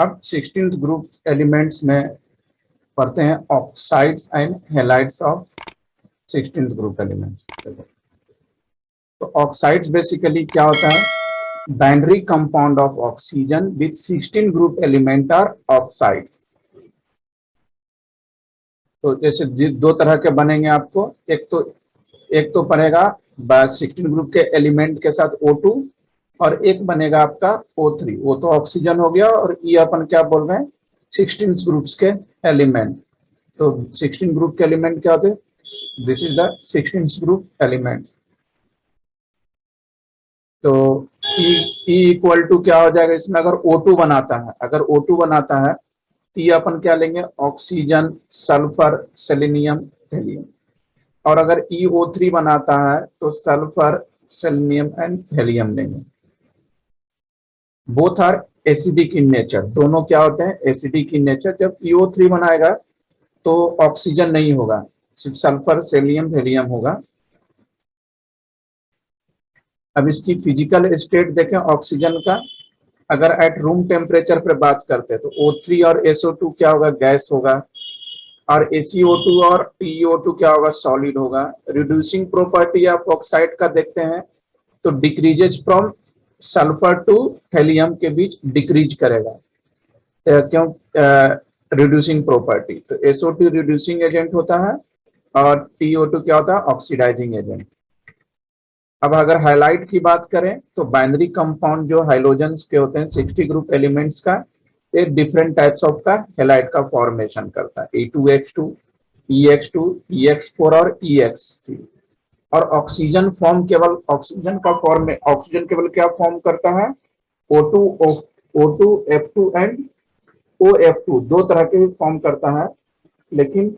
अब 16th group elements में पढ़ते हैं oxides and halides of 16th group elements. तो ऑक्साइड्स बेसिकली क्या होता है, binary compound of oxygen with 16 group element are oxides. तो जैसे दो तरह के बनेंगे आपको, एक तो बनेगा 16 ग्रुप के एलिमेंट के साथ O2 और एक बनेगा आपका O3। वो तो ऑक्सीजन हो गया और ये अपन क्या बोल रहे हैं 16 ग्रुप्स के एलिमेंट। तो 16 ग्रुप के एलिमेंट क्या होते हैं, this is the 16 group elements. तो E इक्वल टू क्या हो जाएगा इसमें, अगर O2 बनाता है, अगर O2 बनाता है तो ये अपन क्या लेंगे ऑक्सीजन, सल्फर, सेलेनियम, हेलियम। और अगर EO3 बनाता है तो सल्फर, सेलेनियम एंड हेलियम लेंगे। Both are acidic in nature, दोनों क्या होते हैं एसिडिक इन नेचर। जब EO3 बनाएगा तो ऑक्सीजन नहीं होगा, सिर्फ सल्फर, सेलियम, हेलियम होगा। अब इसकी फिजिकल स्टेट देखें ऑक्सीजन का, अगर एट रूम टेम्परेचर पर बात करते हैं तो O3 और SO2 क्या होगा, गैस होगा, और ACO2 और TiO2 क्या होगा, सॉलिड होगा। रिड्यूसिंग प्रॉपर्टी ऑफ ऑक्साइड का देखते हैं तो decreases from sulphur to helium के बीच डिक्रीज करेगा, क्यों रिड्यूसिंग प्रॉपर्टी। तो SO2 रिड्यूसिंग एजेंट होता है और TiO2 क्या होता है, ऑक्सीडाइजिंग एजेंट। अब अगर हाइलाइट की बात करें तो बाइनरी कंपाउंड जो हाइलोजेंस के होते हैं 60 ग्रुप एलिमेंट्स का, ये डिफरेंट टाइप्स ऑफ का हैलाइड का फॉर्मेशन करता है, E2H2, EX2, EX4 और EXC। और ऑक्सीजन फॉर्म केवल ऑक्सीजन का फॉर्म में, ऑक्सीजन केवल क्या फॉर्म करता है, O2 F2 एंड OF2, दो तरह के फॉर्म करता है। लेकिन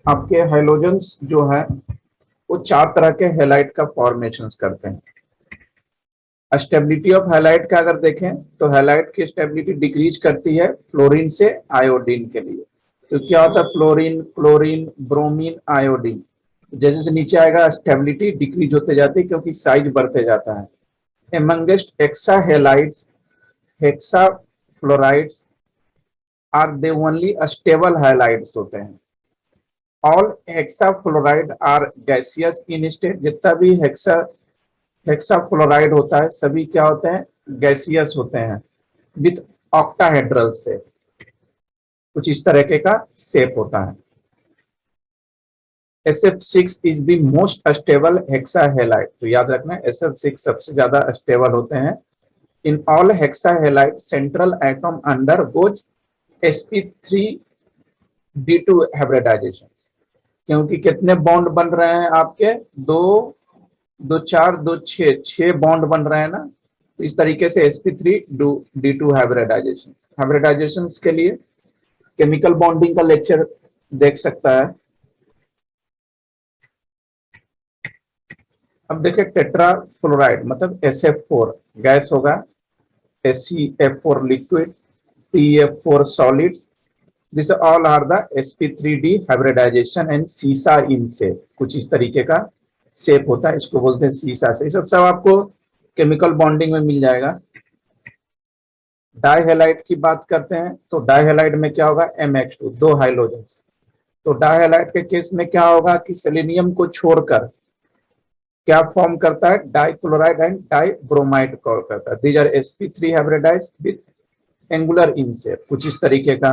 आपके हाइलोजेंस जो है वो चार तरह के हैलाइड का फॉर्मेशंस करते हैं। स्टेबिलिटी ऑफ हैलाइड का अगर देखें तो हैलाइड की स्टेबिलिटी डिक्रीज करती है फ्लोरीन से आयोडीन के लिए। तो क्या होता है, फ्लोरीन, क्लोरीन, ब्रोमीन, आयोडीन, जैसे जैसे नीचे आएगा स्टेबिलिटी डिक्रीज होते जाती है क्योंकि साइज बढ़ते जाता है। Amongst hexa halides, hexa fluorides are they only stable halides होते हैं। All hexa fluoride are gaseous in state, जितना भी हेक्सा फ्लोराइड होता है सभी क्या होते हैं, गैसियस होते हैं विथ ऑक्टाहेड्रल से, कुछ इस तरह का शेप होता है। SF6 is the most stable hexa halide, तो याद रखना SF6 सबसे ज्यादा स्टेबल होते हैं। In all hexa halide central atom undergoes sp3d2 hybridization, क्योंकि कितने बॉन्ड बन रहे हैं आपके, दो 4 2 6 बॉन्ड बन रहे हैं ना। तो इस तरीके से sp3d2 हाइब्रिडाइजेशन के लिए केमिकल बॉन्डिंग का लेक्चर देख सकता है। अब देखिए टेट्रा फ्लोराइड मतलब SF4 गैस होगा, SCF4 liquid, TF4 solids, this all are the sp3d hybridization and seesaw in shape, कुछ इस तरीके का शेप होता है, इसको बोलते हैं सीसा से। सब आपको केमिकल बॉन्डिंग में मिल जाएगा। डाइहैलाइड की बात करते हैं तो डाइहैलाइड में क्या होगा, MH2, दो हाइलोजेंस। तो डाइहैलाइड के केस में क्या होगा कि सेलेनियम को छोड़कर क्या फॉर्म करता है, डाइक्लोराइड एंड डाइब्रोमाइड कॉल करता है। These are sp3 hybridized with angular in shape, कुछ इस तरीके का।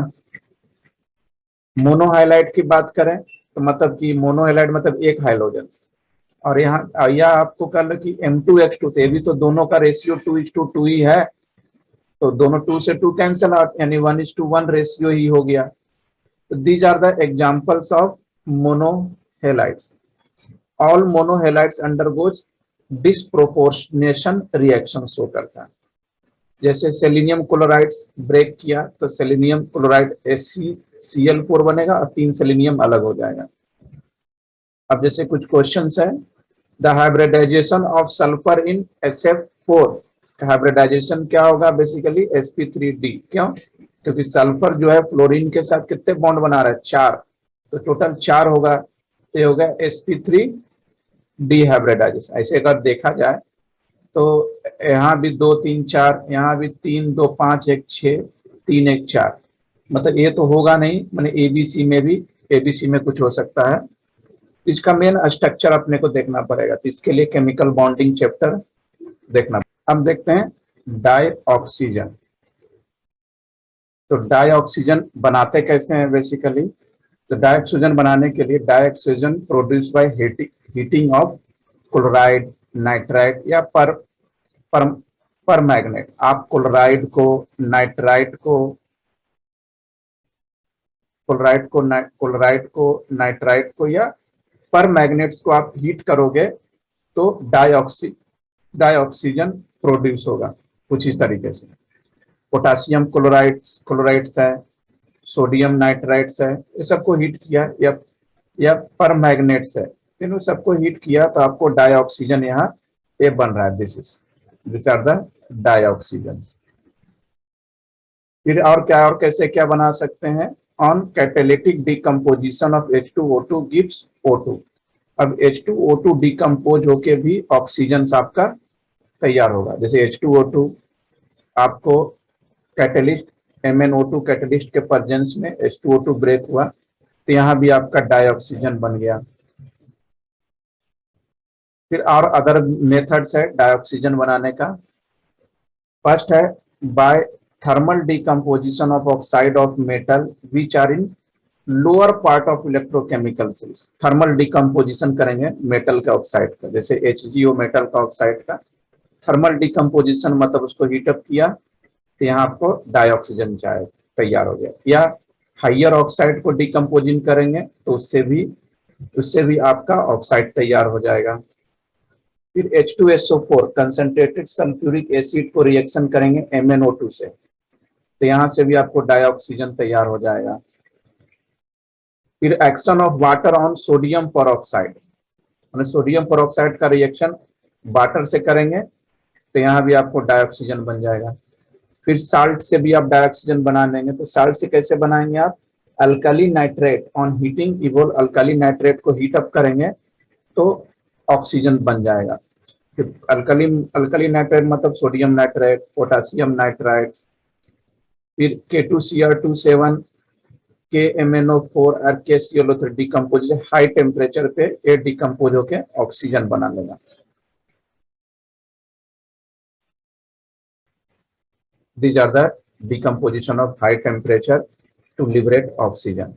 मोनोहाइलाइड की बात करें तो मतलब कि मोनोहाइलाइड मतलब एक हाइलोजेंस, और यहाँ या आपको कह लो कि M2H2, तो ये भी तो दोनों का रेशियो 2:2 ही है, तो दोनों 2 से 2 कैंसिल आउट, यानी 1:1 रेशियो ही हो गया। तो these are the examples of monohalides. All monohalides undergoes disproportionation reaction show करता है। जैसे सेलेनियम क्लोराइड्स ब्रेक किया तो सेलेनियम क्लोराइड SCCl4 बनेगा और 3 सेलेनियम अलग हो जाएगा। अब जैसे कुछ क्वेश्चंस है, the hybridization of sulphur in SF4, hybridization क्या होगा, बेसिकली sp3d। क्यों, क्योंकि सल्फर जो है फ्लोरीन के साथ कितने बॉन्ड बना रहा है, 4, तो टोटल 4 होगा, तो ये होगा sp3d हाइब्रिडाइजेशन। ऐसे अगर देखा जाए तो यहाँ भी 2 3 4, यहाँ भी 3 2 5 1 6, 3 1 4, मतलब ये तो होगा नहीं, मैंने एबीसी में भी, एबीसी में कुछ हो सकता है। इसका मेन स्ट्रक्चर अपने को देखना पड़ेगा, तो इसके लिए केमिकल बॉन्डिंग चैप्टर देखना। अब देखते हैं डाई ऑक्सीजन। तो डाई ऑक्सीजन बनाते कैसे हैं बेसिकली? तो डाई ऑक्सीजन बनाने के लिए di oxygen produce by heating of chloride, nitride या पर पर मैग्नेट। आप क्लोराइड को, नाइट्राइड को, नाइट्राइड को या पर मैग्नेट्स को आप हीट करोगे तो डाई ऑक्सीजन प्रोड्यूस होगा कुछ इस तरीके से। पोटासियम क्लोराइड्स है, सोडियम नाइट्राइड्स है, ये सबको हीट किया या पर मैग्नेट्स है, इन सबको हीट किया तो आपको डाई ऑक्सीजन यहाँ ये बन रहा है। This are the di oxygen. फिर और क्या, और कैसे क्या बना सकते हैं? On catalytic decomposition of H2O2 gives O2। अब H2O2 डिकम्पोज होके भी ऑक्सीजन आपका तैयार होगा। जैसे H2O2 आपको कैटेलिस्ट MnO2 कैटेलिस्ट के प्रेजेंस में H2O2 ब्रेक हुआ तो यहाँ भी आपका डाई ऑक्सीजन बन गया। फिर और अदर मेथड्स है डाई ऑक्सीजन बनाने का। फर्स्ट है by thermal decomposition of oxide of metal which are in lower part of electrochemical cells. Thermal decomposition करेंगे मेटल के ऑक्साइड का, जैसे HgO मेटल का ऑक्साइड का थर्मल डिकम्पोजिशन मतलब उसको हीटअप किया तो यहाँ आपको डाई ऑक्सीजन तैयार हो गया। या हाइयर ऑक्साइड को डिकम्पोजिंग करेंगे तो उससे भी आपका ऑक्साइड तैयार हो जाएगा। फिर H2SO4 कंसंट्रेटेड सल्फ्यूरिक एसिड को रिएक्शन करेंगे MnO2 से तो यहाँ से भी आपको डाई ऑक्सीजन तैयार हो जाएगा। फिर action of water on sodium peroxide, sodium peroxide का रिएक्शन वाटर से करेंगे तो यहाँ भी आपको डाई ऑक्सीजन बन जाएगा। फिर साल्ट से भी आप डाई ऑक्सीजन बना लेंगे, तो साल्ट से कैसे बनाएंगे आप? Alkali nitrate on heating evolve, alkali nitrate को हीट अप करेंगे तो ऑक्सीजन बन जाएगा। फिर अल्काली नाइट्रेट मतलब सोडियम नाइट्रेट, पोटासियम नाइट्राइड। फिर K2Cr27 KMnO4 और KClO3 डिकम्पोजिशन हाई टेम्परेचर पे ये डिकम्पोज होके ऑक्सीजन बना लेगा। These are the decomposition of high temperature to liberate oxygen.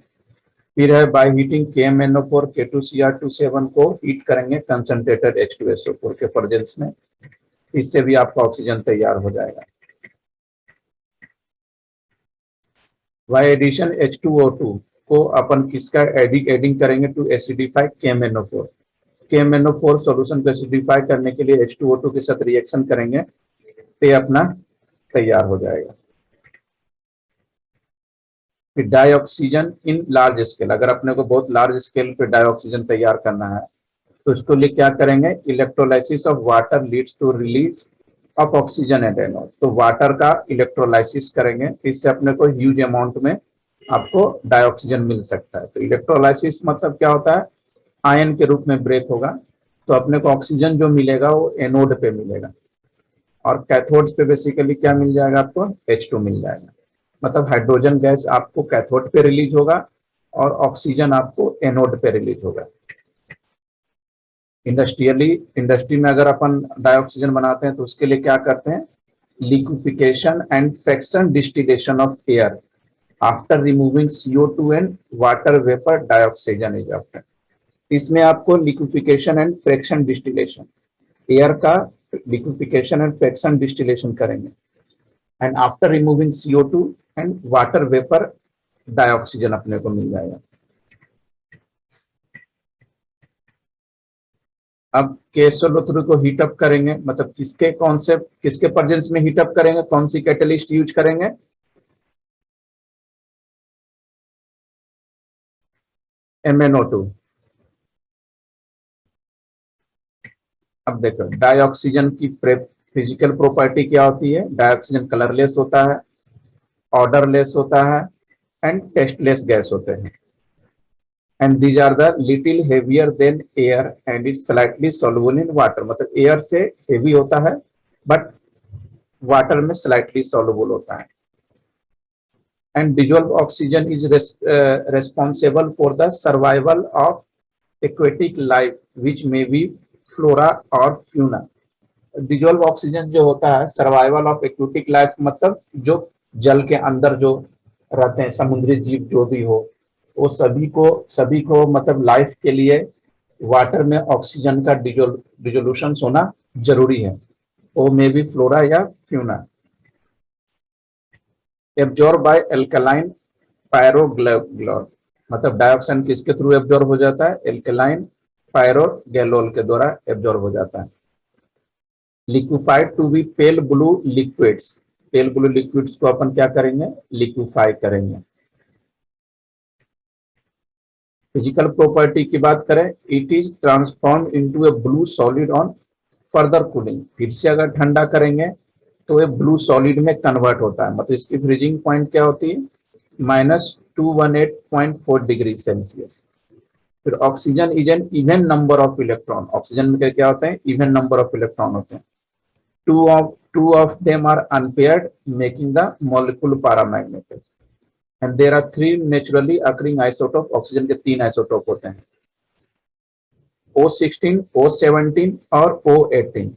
फिर है बाय हीटिंग KMnO4 K2Cr27 को हीट करेंगे कंसंट्रेटेड H2SO4 के प्रेजेंस में, इससे भी आपका ऑक्सीजन तैयार हो जाएगा। बाय एडिशन H2O2 को अपन किसका एडिंग करेंगे to acidify KMnO4। KMnO4 solution को एसिडिफाई करने के लिए H2O2 के साथ रिएक्शन करेंगे तो ये अपना तैयार हो जाएगा। फिर di oxygen in large scale, अगर अपने को बहुत लार्ज स्केल पे डाई ऑक्सीजन तैयार करना है तो इसको लिए क्या करेंगे? Electrolysis of water leads to release of oxygen and NO. तो वाटर का इलेक्ट्रोलाइसिस करेंगे, इससे अपने को ह्यूज अमाउंट में आपको डाई ऑक्सीजन मिल सकता है। तो इलेक्ट्रोलाइसिस मतलब क्या होता है? आयन के रूप में ब्रेक होगा तो अपने को ऑक्सीजन जो मिलेगा वो एनोड पे मिलेगा और कैथोड पे बेसिकली क्या मिल जाएगा? आपको H2 मिल जाएगा। मतलब हाइड्रोजन गैस आपको कैथोड पे रिलीज होगा और ऑक्सीजन आपको एनोड पे रिलीज होगा। इंडस्ट्री में अगर अपन डाइऑक्सीजन बनाते हैं तो उसके लिए क्या करते हैं? Liquefaction and fraction distillation of air after removing CO2 and water vapour dioxygen is after. इसमें आपको liquefaction and fraction distillation, air का लिक्विफिकेशन एंड फ्रैक्शन डिस्टिलेशन करेंगे and after removing CO2 and water vapour dioxygen अपने को मिल जाएगा। अब KClO3 को heat up करेंगे, मतलब किसके प्रेजेंस में हीटअप करेंगे? कौन सी कैटलिस्ट यूज करेंगे? MnO2। अब देखो डाइऑक्सीजन की फिजिकल प्रॉपर्टी क्या होती है? डाइऑक्सीजन कलरलेस होता है, ऑर्डरलेस होता है एंड टेस्टलेस गैस होते हैं। And these are the little heavier than air and it's slightly soluble in water. मतलब एयर से हेवी होता है बट वाटर में स्लाइटली सॉल्युबल होता है। and dissolved oxygen is responsible for the survival of aquatic life which may be flora or fauna. Dissolve oxygen जो होता है सर्वाइवल ऑफ एक्वेटिक लाइफ, मतलब जो जल के अंदर जो रहते हैं समुद्री जीव जो भी हो, वो सभी को मतलब लाइफ के लिए वाटर में ऑक्सीजन का डिजोल्यूशन होना जरूरी है, वो मे बी फ्लोरा या फ्यूना। एब्जॉर्ब बाय एल्कलाइन पायरोग्लोल, मतलब डाइऑक्साइड किसके थ्रू एब्जॉर्ब हो जाता है, एल्कलाइन पायरोगैलोल के द्वारा एब्जॉर्ब हो जाता है। Liquefied to be pale blue liquids, pale blue liquids को अपन क्या करेंगे, लिक्विफाई करेंगे। फिजिकल प्रॉपर्टी की बात करें, it is transform into A blue solid on further cooling, फिर से अगर ठंडा करेंगे तो ये ब्लू सॉलिड में कन्वर्ट होता है, मतलब इसकी फ्रीजिंग पॉइंट क्या होती है, -218.4 डिग्री सेल्सियस। फिर oxygen is N even number of electron, oxygen में क्या होते हैं, इवन नंबर ऑफ इलेक्ट्रॉन होते हैं। two of them are unpaired making the molecule paramagnetic and there are three naturally occurring isotope, oxygen के 3 isotope होते हैं, O16, O17 और O18।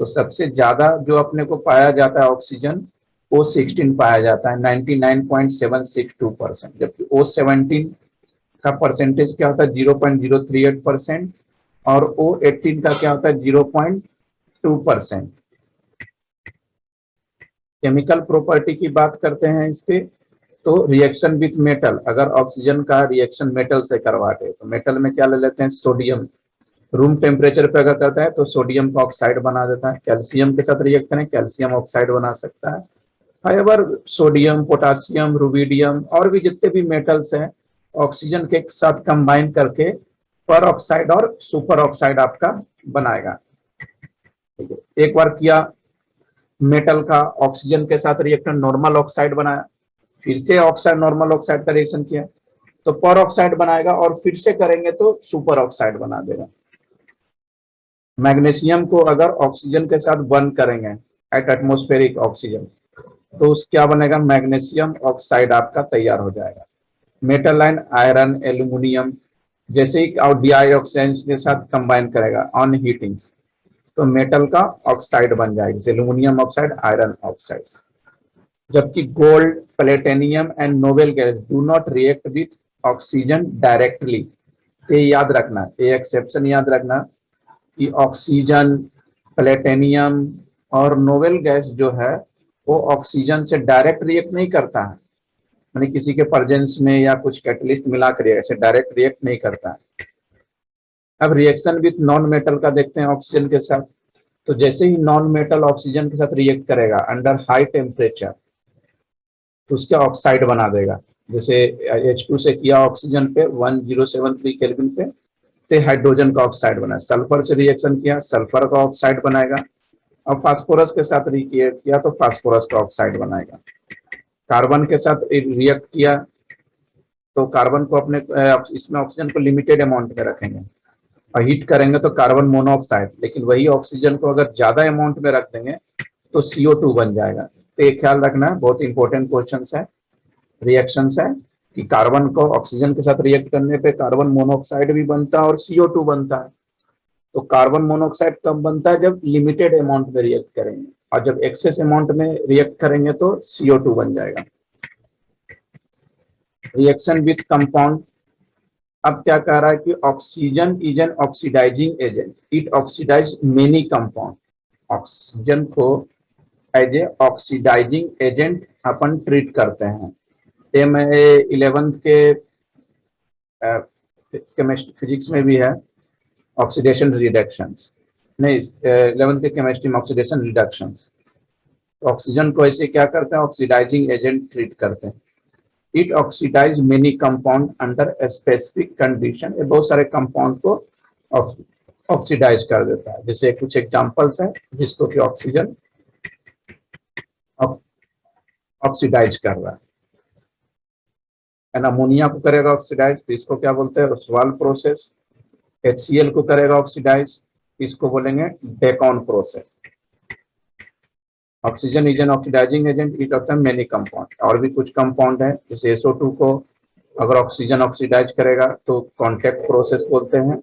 तो सबसे ज्यादा जो अपने को पाया जाता है ऑक्सीजन O16 पाया जाता है 99.762%, जबकि O17 का परसेंटेज क्या होता है 0.038% और O18 का क्या होता है 0.2%। केमिकल प्रॉपर्टी की बात करते हैं इसके, तो रिएक्शन विथ मेटल, अगर ऑक्सीजन का रिएक्शन मेटल से करवाते तो मेटल में क्या ले लेते हैं, सोडियम, रूम टेम्परेचर पे अगर करता है तो सोडियम का ऑक्साइड बना देता है, कैल्शियम के साथ रिएक्ट करें कैल्शियम ऑक्साइड बना सकता है। हाइवर सोडियम, पोटासियम, रुबिडियम और भी जितने भी मेटल्स हैं ऑक्सीजन के साथ कंबाइन करके पर ऑक्साइड और सुपर ऑक्साइड आपका बनाएगा। ठीक है, एक बार किया मेटल का ऑक्सीजन के साथ रिएक्शन नॉर्मल ऑक्साइड बनाया, फिर से ऑक्साइड नॉर्मल ऑक्साइड का रिएक्शन किया तो पर ऑक्साइड बनाएगा और फिर से करेंगे तो सुपर ऑक्साइड बना देगा। मैग्नीशियम को अगर ऑक्सीजन के साथ बर्न करेंगे एट एटमॉस्फेरिक ऑक्सीजन तो उस क्या बनेगा, मैग्नीशियम ऑक्साइड आपका तैयार हो जाएगा। मेटल लाइन आयरन एल्यूमिनियम जैसे ही डाइऑक्साइड के साथ कंबाइन करेगा ऑन हीटिंग तो मेटल का ऑक्साइड बन जाएगा, जैसे एल्यूमिनियम ऑक्साइड, आयरन ऑक्साइड। जबकि gold, platinum and noble gas do not react with oxygen directly. ये याद रखना, ये एक्सेप्शन याद रखना कि ऑक्सीजन, प्लेटिनियम और नोबेल गैस जो है वो ऑक्सीजन से डायरेक्ट रिएक्ट नहीं करता है, यानी किसी के प्रेजेंस में या कुछ कैटलिस्ट मिलाकर ऐसे डायरेक्ट रिएक्ट नहीं करता है। अब रिएक्शन विथ नॉन मेटल का देखते हैं ऑक्सीजन के साथ, तो जैसे ही नॉन मेटल ऑक्सीजन के साथ रिएक्ट करेगा अंडर हाई टेम्परेचर तो उसके ऑक्साइड बना देगा। जैसे H2 से किया ऑक्सीजन पे 1073 केल्विन पे तो हाइड्रोजन का ऑक्साइड बना, सल्फर से रिएक्शन किया सल्फर का ऑक्साइड बनाएगा, और फास्फोरस के साथ रिएक्ट किया तो फास्फोरस का ऑक्साइड बनाएगा। कार्बन के साथ रिएक्ट किया तो कार्बन को अपने इसमें ऑक्सीजन को लिमिटेड अमाउंट में रखेंगे और हीट करेंगे तो कार्बन मोनोऑक्साइड, लेकिन वही ऑक्सीजन को अगर ज्यादा अमाउंट में रख देंगे तो CO2 बन जाएगा। तो ये ख्याल रखना है, बहुत इंपॉर्टेंट क्वेश्चन है, रिएक्शन है कि कार्बन को ऑक्सीजन के साथ रिएक्ट करने पे कार्बन मोनोऑक्साइड भी बनता है और CO2 बनता है। तो कार्बन मोनोऑक्साइड कब बनता है, जब लिमिटेड अमाउंट में रिएक्ट करेंगे, और जब एक्सेस अमाउंट में रिएक्ट करेंगे तो CO2 बन जाएगा। रिएक्शन विथ कंपाउंड, अब क्या कह रहा है कि oxygen is an oxidising agent, it oxidise many compound. Oxygen को एज ए ऑक्सीडाइजिंग एजेंट अपन ट्रीट करते हैं। MA11th के केमिस्ट्री फिजिक्स में भी है ऑक्सीडेशन रिडक्शंस, नहीं 11th के केमिस्ट्री में ऑक्सीडेशन रिडक्शंस। ऑक्सीजन को ऐसे क्या करते हैं, ऑक्सीडाइजिंग एजेंट ट्रीट करते हैं। It oxidise many compound under specific condition, ये बहुत सारे कंपाउंड को ऑक्सीडाइज कर देता है। जैसे कुछ एग्जांपल्स हैं जिसको कि ऑक्सीजन ऑक्सीडाइज कर रहा है, अमोनिया को करेगा ऑक्सीडाइज तो इसको क्या बोलते हैं, ओस्वाल्ड प्रोसेस। HCl को करेगा ऑक्सीडाइज, इसको बोलेंगे Deacon process. Oxygen is an oxidising agent, it of many compound, और भी कुछ कंपाउंड है, जैसे SO2 को अगर ऑक्सीजन ऑक्सीडाइज करेगा तो कॉन्टेक्ट प्रोसेस बोलते हैं,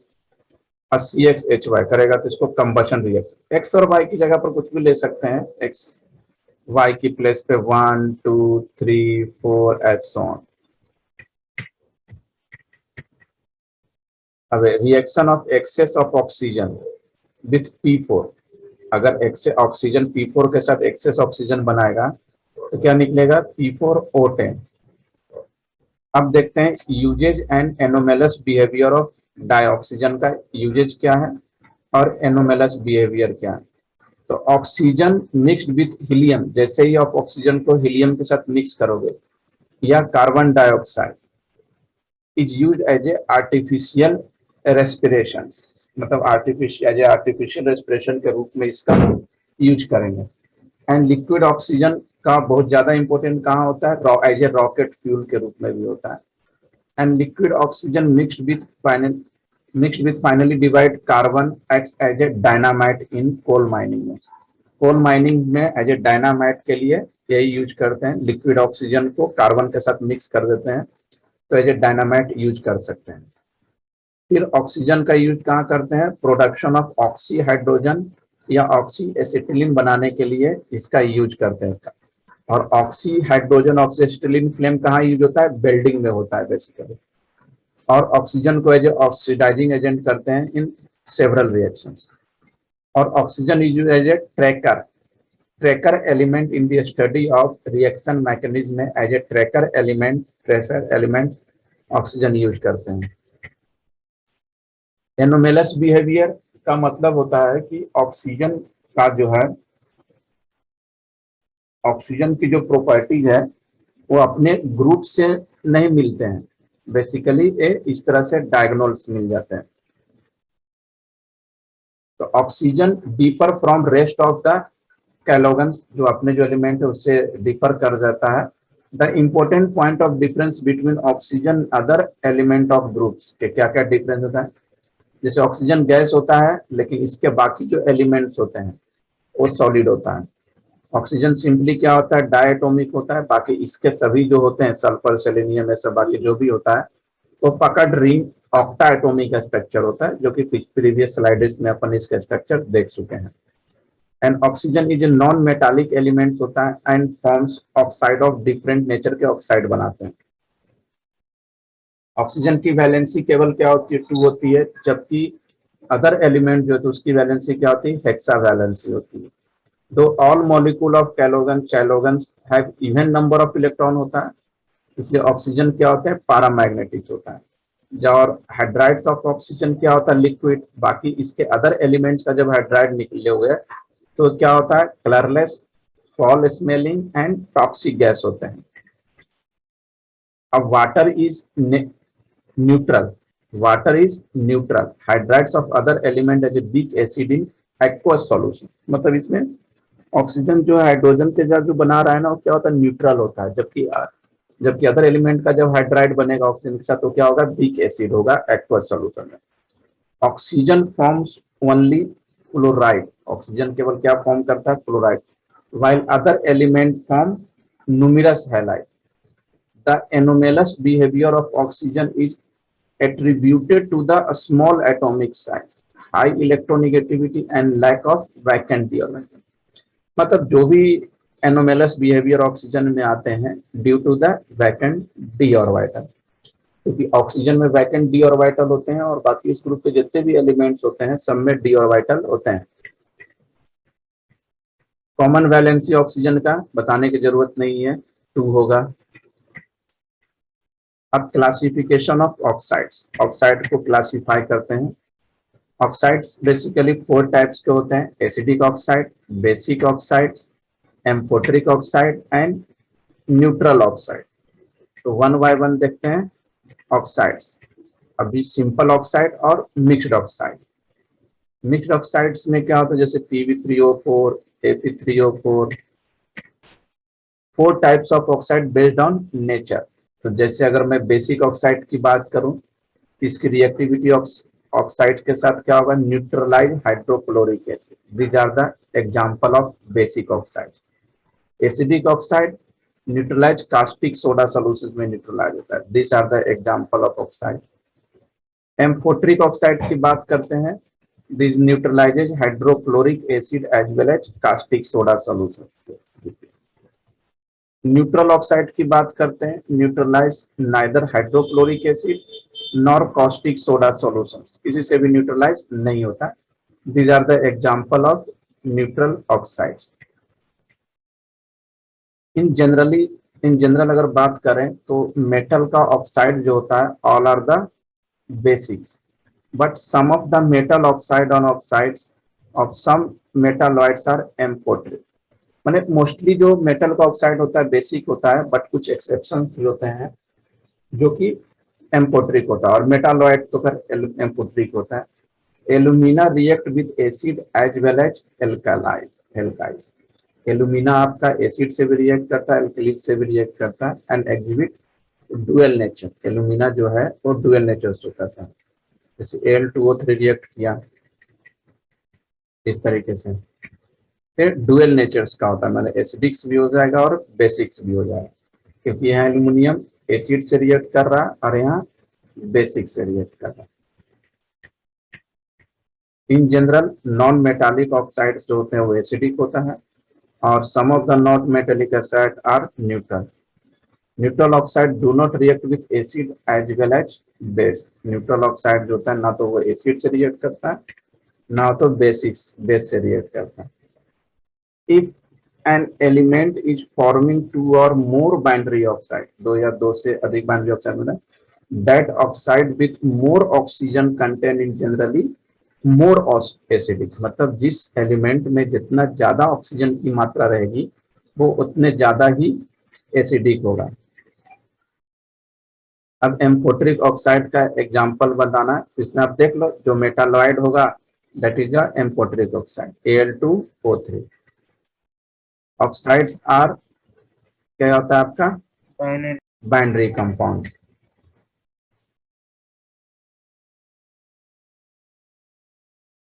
और CXHY करेगा तो इसको कंबशन रिएक्शन। एक्स और वाई की जगह पर कुछ भी ले सकते हैं, एक्स वाई की प्लेस पे 1 2 3 4 एज सो ऑन। अब reaction of excess of oxygen with P4, अगर एक्सेस ऑक्सीजन P4 के साथ एक्सेस ऑक्सीजन बनाएगा तो क्या निकलेगा, P4O10। अब देखते हैं usages and anomalous behaviour of dioxygen का यूजेज क्या है और एनोमेलस बिहेवियर क्या है। तो ऑक्सीजन मिक्स्ड विथ हीलियम, जैसे ही आप ऑक्सीजन को हीलियम के साथ मिक्स करोगे, या carbon dioxide is use as a artificial respiration, मतलब आर्टिफिशियल रेस्पिरेशन के रूप में इसका यूज करेंगे। एंड लिक्विड ऑक्सीजन का बहुत ज्यादा इंपॉर्टेंट कहाँ होता है, एज ए रॉकेट फ्यूल के रूप में भी होता है। And liquid oxygen mixed with finely divided carbon acts as a dynamite in coal mining में। कोल माइनिंग में एज ए डायनामाइट के लिए यही यूज करते हैं, लिक्विड ऑक्सीजन को कार्बन के साथ मिक्स कर देते हैं तो एज ए डायनामाइट यूज कर सकते हैं। फिर ऑक्सीजन का यूज कहाँ करते हैं, प्रोडक्शन ऑफ ऑक्सी हाइड्रोजन या ऑक्सी एसिटिलीन बनाने के लिए इसका यूज करते हैं। और oxy hydrogen oxy acetylene flame कहाँ यूज होता है, वेल्डिंग में होता है बेसिकली। और ऑक्सीजन को एज ए ऑक्सीडाइजिंग एजेंट करते हैं इन सेवरल रिएक्शंस। और oxygen is use as a tracer element in the study of reaction mechanism में, as a tracer element oxygen use करते हैं। एनोमेलस बिहेवियर का मतलब होता है कि ऑक्सीजन का जो है, ऑक्सीजन की जो प्रॉपर्टीज है वो अपने ग्रुप से नहीं मिलते हैं, बेसिकली ये इस तरह से डायगोनल्स मिल जाते हैं। तो oxygen differ from rest of the chalcogens, जो अपने जो एलिमेंट है उससे डिफर कर जाता है। The important point of difference between oxygen other element of groups के क्या क्या डिफरेंस होता है, जैसे ऑक्सीजन गैस होता है लेकिन इसके बाकी जो एलिमेंट्स होते हैं वो सॉलिड होता है। ऑक्सीजन सिंपली क्या होता है, डायटोमिक होता है, बाकी इसके सभी जो होते हैं सल्फर सेलेनियम ऐसा बाकी जो भी होता है वो पकड़ रिंग ऑक्टा एटोमिक स्ट्रक्चर होता है, जो कि प्रीवियस स्लाइड्स में अपन इसका स्ट्रक्चर देख चुके हैं। And oxygen is a non metallic elements होता है and forms oxide of different nature के ऑक्साइड बनाते हैं। ऑक्सीजन की वैलेंसी केवल क्या होती है, 2 होती है, जबकि अदर एलिमेंट जो है तो उसकी वैलेंसी क्या होती है, हेक्सा वैलेंसी होती है। Though all molecule of chalcogens have even number of electron होता है, इसलिए ऑक्सीजन क्या होता है, पैरामैग्नेटिक होता है। और हाइड्राइड्स ऑफ ऑक्सीजन क्या होता है, लिक्विड। बाकी इसके अदर एलिमेंट्स का जब हाइड्राइड निकले हुए तो क्या होता है, colourless, foul smelling and toxic gas होते हैं। अब water is neutral, hydrides of other element as a weak acid in aqueous solution, मतलब इसमें ऑक्सीजन जो है हाइड्रोजन के साथ जो बना रहा है ना वो क्या होता है, न्यूट्रल होता है, जबकि अदर एलिमेंट का जब हाइड्राइड बनेगा ऑक्सीजन के साथ तो क्या होगा, वीक एसिड होगा एक्वस सॉल्यूशन में। Oxygen forms only fluoride, oxygen केवल क्या फॉर्म करता है, fluoride, while other element form numerous halide. The anomalous behavior of oxygen is attributed to the small atomic size, high electronegativity and lack of vacant d orbital. मतलब जो भी anomalous behavior oxygen में आते हैं due to the vacant D orbital, क्योंकि oxygen में vacant D orbital होते हैं और बाकी इस ग्रुप के जितने भी एलिमेंट्स होते हैं सब में डी ऑर्बिटल होते हैं। कॉमन वैलेंसी ऑक्सीजन का बताने की जरूरत नहीं है, 2 होगा। अब क्लासिफिकेशन ऑफ ऑक्साइड्स, ऑक्साइड को क्लासिफाई करते हैं। ऑक्साइड्स बेसिकली 4 टाइप्स के होते हैं, acidic oxide, basic oxide, amphoteric oxide and neutral oxide. तो 1 बाय 1 देखते हैं ऑक्साइड्स। अभी सिंपल ऑक्साइड और मिक्स्ड ऑक्साइड। मिक्स्ड ऑक्साइड्स में क्या होता है, जैसे Pb3O4, Ap3O4, 4 types of oxide based on nature. तो जैसे अगर मैं बेसिक ऑक्साइड की बात करूं तो इसकी रिएक्टिविटी ऑक्साइड के साथ क्या होगा, neutralize hydrochloric acid. These are the example of basic oxides. Acidic oxide neutralize caustic soda solution में न्यूट्रलाइज होता है। This are the example of oxide. Amphoteric oxide की बात करते हैं। This neutralizes hydrochloric acid as well as caustic soda solution. Neutral oxide की बात करते हैं। Neutralize neither hydrochloric acid nor caustic soda solutions, किसी से भी न्यूट्रलाइज नहीं होता। These are the example of neutral oxides. In general अगर बात करें तो मेटल का ऑक्साइड जो होता है all are the basics, but some of the metal oxide on oxides of some metalloids are amphoteric. माने मोस्टली जो मेटल का ऑक्साइड होता है बेसिक होता है, बट कुछ एक्सेप्शंस भी होते हैं जो कि एम्फोट्रिक होता है, और मेटालॉइड तो फिर एम्फोट्रिक होता है। Alumina react with acid as well as एल्काइज। एल्यूमिना आपका एसिड से भी रिएक्ट करता है, एल्कलीज से भी रिएक्ट करता है and exhibit dual nature. Alumina जो है वो डुअल नेचर से करता है, जैसे Al2O3 रिएक्ट किया इस तरीके से, फिर डुअल नेचर्स का होता है, मतलब एसिडिक्स भी हो जाएगा और बेसिक्स भी हो जाएगा, क्योंकि यहाँ एल्यूमिनियम एसिड से रिएक्ट कर रहा है और यहाँ बेसिक से रिएक्ट कर रहा है। In general non metallic oxide जो होते हैं वो एसिडिक होता है, और some of the non metallic oxide are neutral. Neutral oxide do not react with acid as well as base. Neutral oxide जो होता है ना तो वो एसिड से रिएक्ट करता है ना तो बेस से रिएक्ट करता है। If an element is forming two और मोर बाइनरी ऑक्साइड, दो या दो से अधिक बाइनरी ऑक्साइड में, that oxide with more oxygen content in generally more acidic. मतलब जिस एलिमेंट में जितना ज्यादा ऑक्सीजन की मात्रा रहेगी वो उतने ज्यादा ही एसिडिक होगा। अब एम्फोट्रिक ऑक्साइड का एग्जांपल बताना है, इसमें आप देख लो जो मेटालॉइड होगा that is the amphoteric oxide Al2O3। Oxides are क्या होता है आपका बाइनरी कंपाउंड।